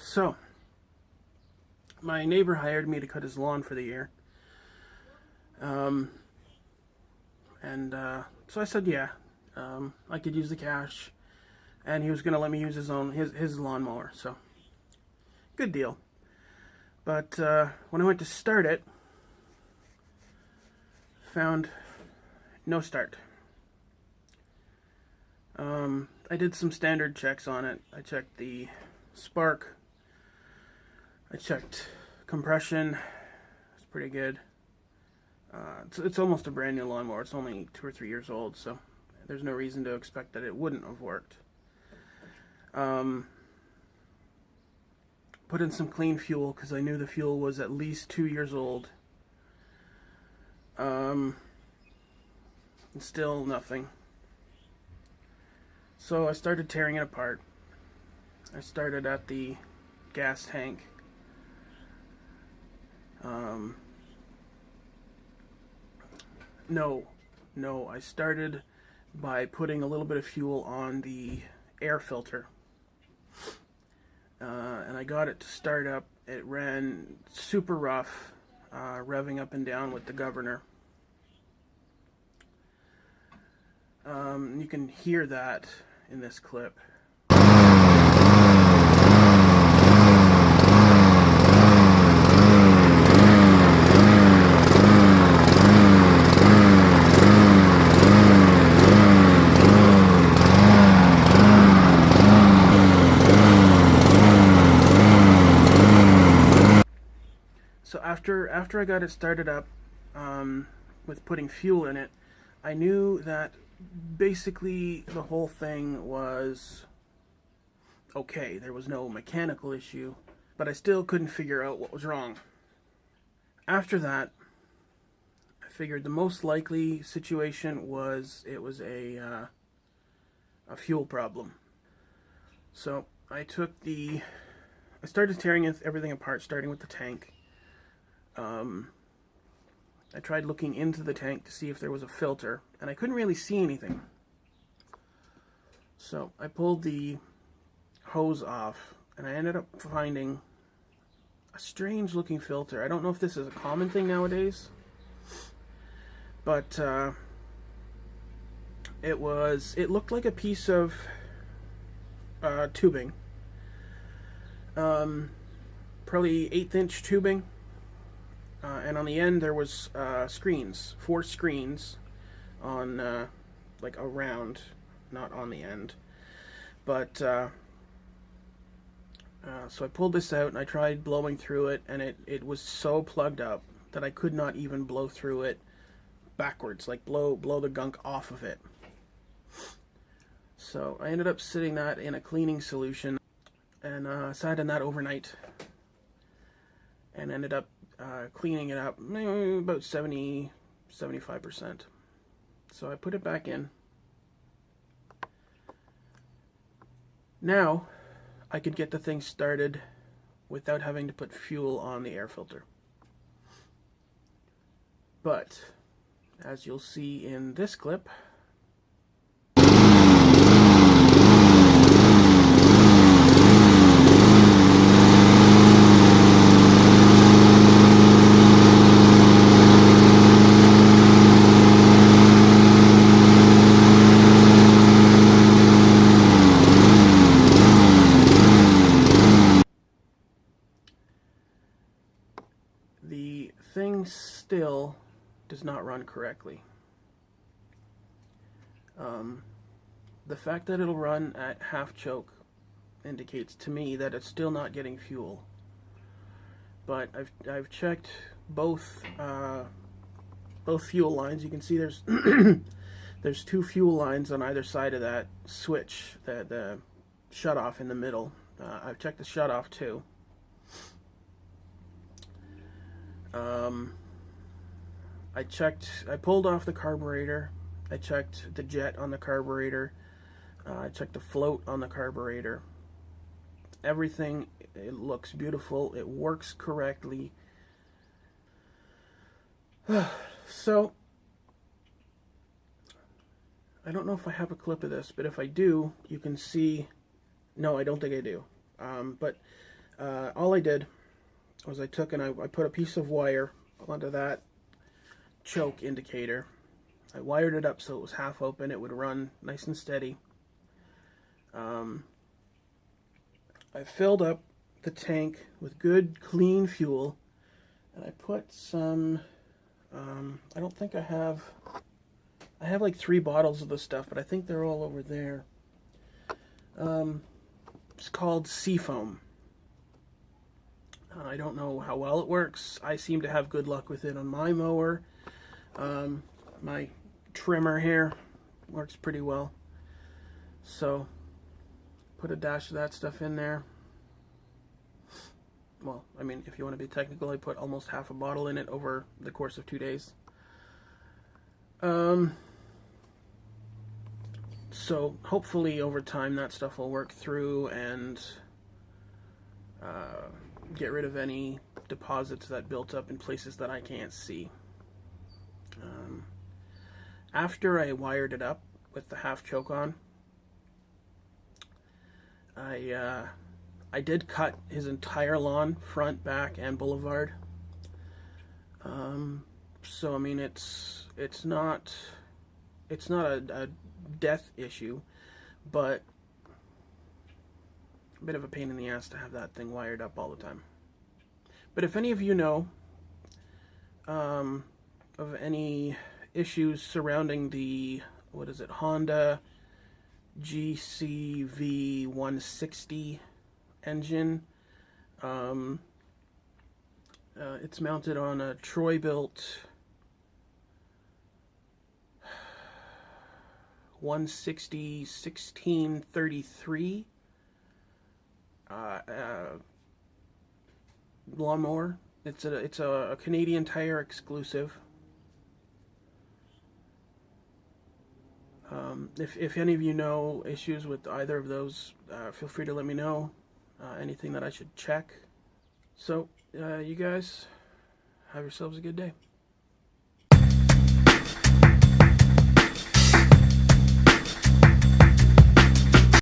So, my neighbor hired me to cut his lawn for the year. Um, so I said, yeah, I could use the cash, and he was going to let me use his lawnmower. So, good deal. But when I went to start it, found no start. I did some standard checks on it. I checked the spark. I checked compression. It's pretty good. It's almost a brand new lawnmower. It's only 2 or 3 years old, so there's no reason to expect that it wouldn't have worked. Put in some clean fuel because I knew the fuel was at least 2 years old. And still nothing. So I started tearing it apart. I started at the gas tank. No, I started by putting a little bit of fuel on the air filter. And I got it to start up. It ran super rough, revving up and down with the governor. You can hear that in this clip. So after I got it started up with putting fuel in it, I knew that basically the whole thing was okay. There was no mechanical issue, but I still couldn't figure out what was wrong. After that, I figured the most likely situation was it was a fuel problem. So I started tearing everything apart, starting with the tank. I tried looking into the tank to see if there was a filter, and I couldn't really see anything. So I pulled the hose off, and I ended up finding a strange looking filter. I don't know if this is a common thing nowadays, but it looked like a piece of tubing, probably 1/8-inch tubing. And on the end there was screens, 4 screens on like around, not on the end. But so I pulled this out and I tried blowing through it, and it was so plugged up that I could not even blow through it backwards, like blow the gunk off of it. So I ended up sitting that in a cleaning solution and sat in that overnight and ended up cleaning it up about 70-75%. So I put it back in. Now I could get the thing started without having to put fuel on the air filter. But as you'll see in this clip, the thing still does not run correctly. The fact that it'll run at half choke indicates to me that it's still not getting fuel. But I've checked both fuel lines. You can see there's there's 2 fuel lines on either side of that switch, the shutoff in the middle. I've checked the shutoff too. I pulled off the carburetor. I checked the jet on the carburetor. I checked the float on the carburetor. Everything, it looks beautiful. It works correctly. So, I don't know if I have a clip of this, but if I do, you can see. No, I don't think I do. But all I did was I took and I put a piece of wire onto that choke indicator. I wired it up so it was half open. It would run nice and steady. I filled up the tank with good, clean fuel, and I put some, I don't think I have like 3 bottles of the stuff, but I think they're all over there. It's called Seafoam. I don't know how well it works. I seem to have good luck with it on my mower. My trimmer here works pretty well. So, put a dash of that stuff in there. Well, I mean, if you want to be technical, I put almost half a bottle in it over the course of 2 days. So hopefully over time that stuff will work through and get rid of any deposits that built up in places that I can't see. After I wired it up with the half choke on, I did cut his entire lawn, front, back, and boulevard. So I mean, it's not a death issue, but a bit of a pain in the ass to have that thing wired up all the time. But if any of you know of any issues surrounding the, what is it, Honda GCV 160 engine, it's mounted on a Troy-built 160 1633 lawnmower. It's a Canadian Tire exclusive. If any of you know issues with either of those, feel free to let me know. Anything that I should check. So, you guys, have yourselves a good day.